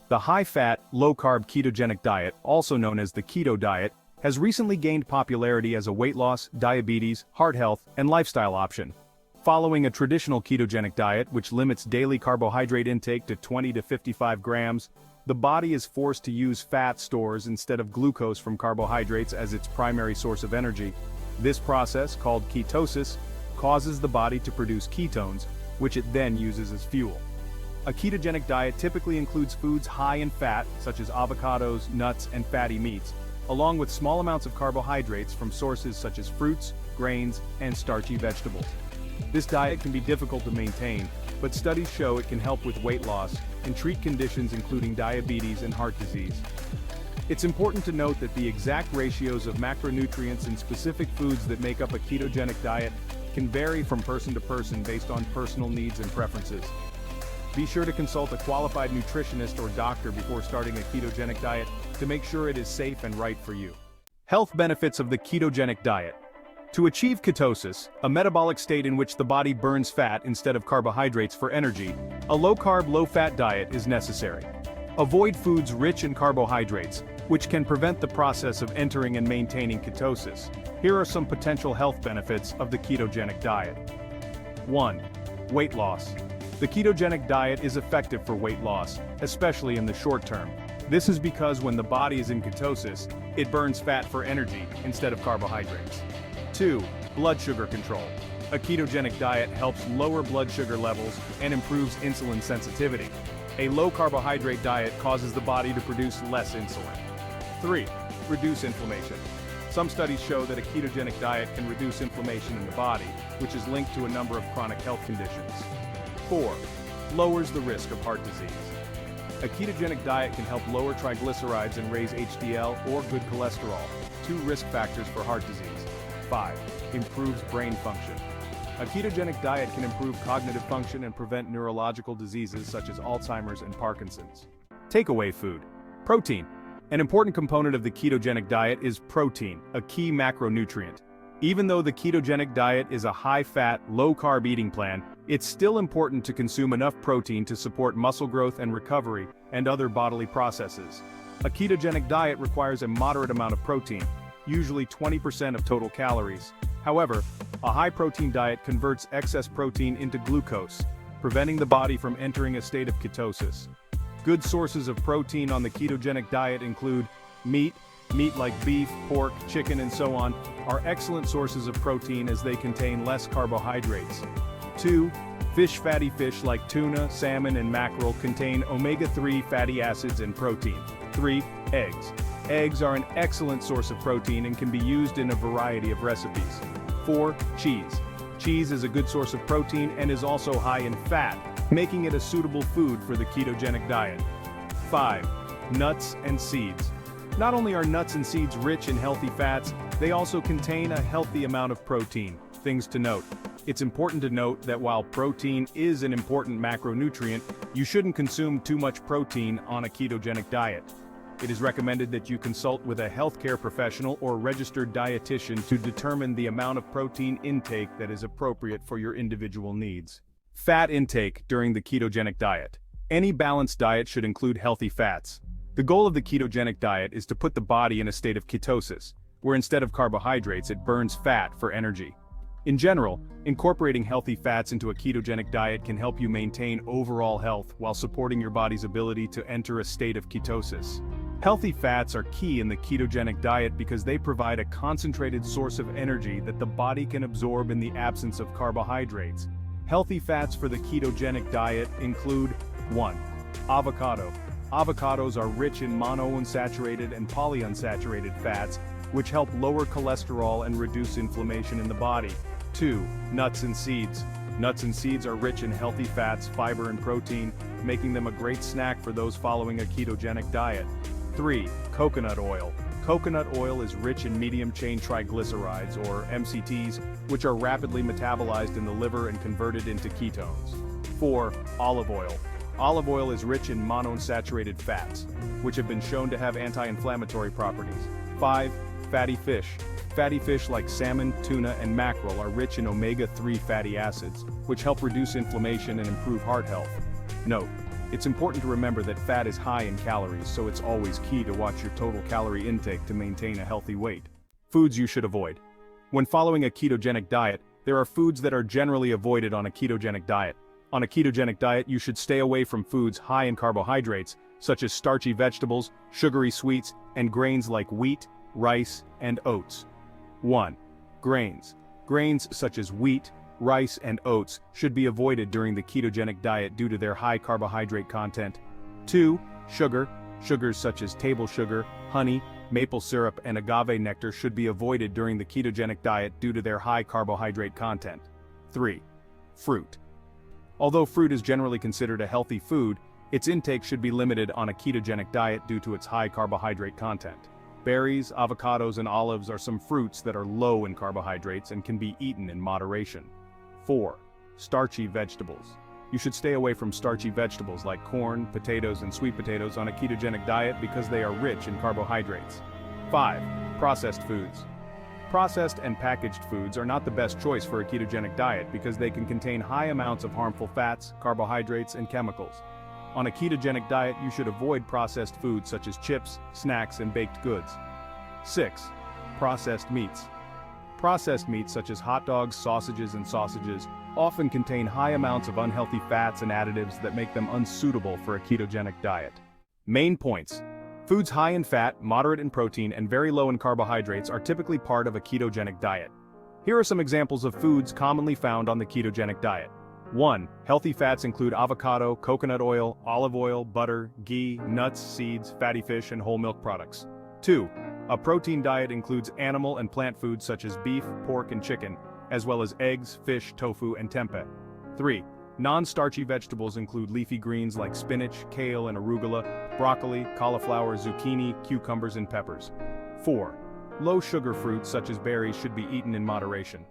The high-fat, low-carb ketogenic diet, also known as the keto diet, has recently gained popularity as a weight loss, diabetes, heart health, and lifestyle option. Following a traditional ketogenic diet which limits daily carbohydrate intake to 20 to 55 grams, the body is forced to use fat stores instead of glucose from carbohydrates as its primary source of energy. This process, called ketosis, causes the body to produce ketones, which it then uses as fuel. A ketogenic diet typically includes foods high in fat, such as avocados, nuts, and fatty meats, along with small amounts of carbohydrates from sources such as fruits, grains, and starchy vegetables. This diet can be difficult to maintain, but studies show it can help with weight loss and treat conditions including diabetes and heart disease. It's important to note that the exact ratios of macronutrients in specific foods that make up a ketogenic diet can vary from person to person based on personal needs and preferences. Be sure to consult a qualified nutritionist or doctor before starting a ketogenic diet to make sure it is safe and right for you. Health benefits of the ketogenic diet. To achieve ketosis, a metabolic state in which the body burns fat instead of carbohydrates for energy, a low-carb, low-fat diet is necessary. Avoid foods rich in carbohydrates, which can prevent the process of entering and maintaining ketosis. Here are some potential health benefits of the ketogenic diet. 1. Weight loss. The ketogenic diet is effective for weight loss, especially in the short term. This is because when the body is in ketosis, it burns fat for energy instead of carbohydrates. 2. Blood sugar control. A ketogenic diet helps lower blood sugar levels and improves insulin sensitivity. A low-carbohydrate diet causes the body to produce less insulin. 3. Reduce inflammation. Some studies show that a ketogenic diet can reduce inflammation in the body, which is linked to a number of chronic health conditions. 4. Lowers the risk of heart disease. A ketogenic diet can help lower triglycerides and raise HDL or good cholesterol, two risk factors for heart disease. 5. Improves brain function. A ketogenic diet can improve cognitive function and prevent neurological diseases such as Alzheimer's and Parkinson's. Takeaway food. Protein. An important component of the ketogenic diet is protein, a key macronutrient. Even though the ketogenic diet is a high-fat, low-carb eating plan, it's still important to consume enough protein to support muscle growth and recovery and other bodily processes. A ketogenic diet requires a moderate amount of protein, usually 20% of total calories. However, a high-protein diet converts excess protein into glucose, preventing the body from entering a state of ketosis. Good sources of protein on the ketogenic diet include meat like beef, pork, chicken, and so on, are excellent sources of protein as they contain less carbohydrates. 2. Fatty fish like tuna, salmon, and mackerel contain omega-3 fatty acids and protein. 3. Eggs. Eggs are an excellent source of protein and can be used in a variety of recipes. 4. Cheese. Cheese is a good source of protein and is also high in fat, making it a suitable food for the ketogenic diet. 5. Nuts and seeds. Not only are nuts and seeds rich in healthy fats, they also contain a healthy amount of protein. Things to note. It's important to note that while protein is an important macronutrient, you shouldn't consume too much protein on a ketogenic diet. It is recommended that you consult with a healthcare professional or registered dietitian to determine the amount of protein intake that is appropriate for your individual needs. Fat intake during the ketogenic diet. Any balanced diet should include healthy fats. The goal of the ketogenic diet is to put the body in a state of ketosis, where instead of carbohydrates it burns fat for energy. In general, incorporating healthy fats into a ketogenic diet can help you maintain overall health while supporting your body's ability to enter a state of ketosis. Healthy fats are key in the ketogenic diet because they provide a concentrated source of energy that the body can absorb in the absence of carbohydrates. Healthy fats for the ketogenic diet include 1. Avocado. Avocados are rich in monounsaturated and polyunsaturated fats, which help lower cholesterol and reduce inflammation in the body. 2. Nuts and seeds. Nuts and seeds are rich in healthy fats, fiber, and protein, making them a great snack for those following a ketogenic diet. 3. Coconut oil. Coconut oil is rich in medium-chain triglycerides, or MCTs, which are rapidly metabolized in the liver and converted into ketones. 4. Olive oil. Olive oil is rich in monounsaturated fats, which have been shown to have anti-inflammatory properties. 5. Fatty fish. Fatty fish like salmon, tuna, and mackerel are rich in omega-3 fatty acids, which help reduce inflammation and improve heart health. Note: It's important to remember that fat is high in calories, so it's always key to watch your total calorie intake to maintain a healthy weight. Foods you should avoid. When following a ketogenic diet, there are foods that are generally avoided on a ketogenic diet. On a ketogenic diet, you should stay away from foods high in carbohydrates, such as starchy vegetables, sugary sweets, and grains like wheat, rice, and oats. 1. Grains. Grains such as wheat, rice, and oats should be avoided during the ketogenic diet due to their high carbohydrate content. 2. Sugar. Sugars such as table sugar, honey, maple syrup, and agave nectar should be avoided during the ketogenic diet due to their high carbohydrate content. 3. Fruit. Although fruit is generally considered a healthy food, its intake should be limited on a ketogenic diet due to its high carbohydrate content. Berries, avocados, and olives are some fruits that are low in carbohydrates and can be eaten in moderation. 4. Starchy vegetables. You should stay away from starchy vegetables like corn, potatoes, and sweet potatoes on a ketogenic diet because they are rich in carbohydrates. 5. Processed foods. Processed and packaged foods are not the best choice for a ketogenic diet because they can contain high amounts of harmful fats, carbohydrates, and chemicals. On a ketogenic diet, you should avoid processed foods such as chips, snacks, and baked goods. 6. Processed meats. Processed meats such as hot dogs, sausages, and sausages often contain high amounts of unhealthy fats and additives that make them unsuitable for a ketogenic diet. Main points. Foods high in fat, moderate in protein, and very low in carbohydrates are typically part of a ketogenic diet. Here are some examples of foods commonly found on the ketogenic diet. 1. Healthy fats include avocado, coconut oil, olive oil, butter, ghee, nuts, seeds, fatty fish, and whole milk products. 2. A protein diet includes animal and plant foods such as beef, pork, and chicken, as well as eggs, fish, tofu, and tempeh. 3. Non-starchy vegetables include leafy greens like spinach, kale, and arugula, broccoli, cauliflower, zucchini, cucumbers, and peppers. 4. Low-sugar fruits such as berries should be eaten in moderation.